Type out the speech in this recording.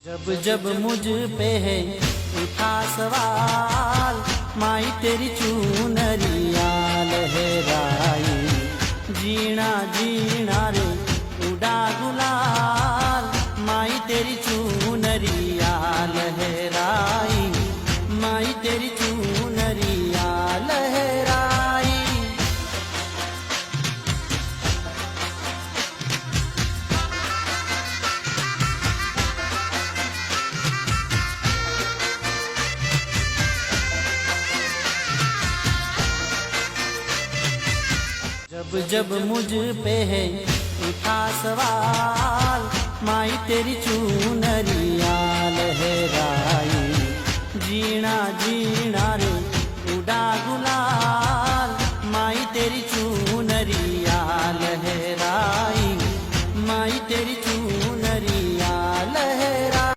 जब जब मुझ पे है उठा सवाल, माई तेरी चूनरिया लहराई, जीना जीना रे उड़ा गुलाल, माई तेरी चूनरिया लहराई, माई तेरी चूनरिया लहराई। जब जब मुझ पे है उठा सवाल, माई तेरी चूनरिया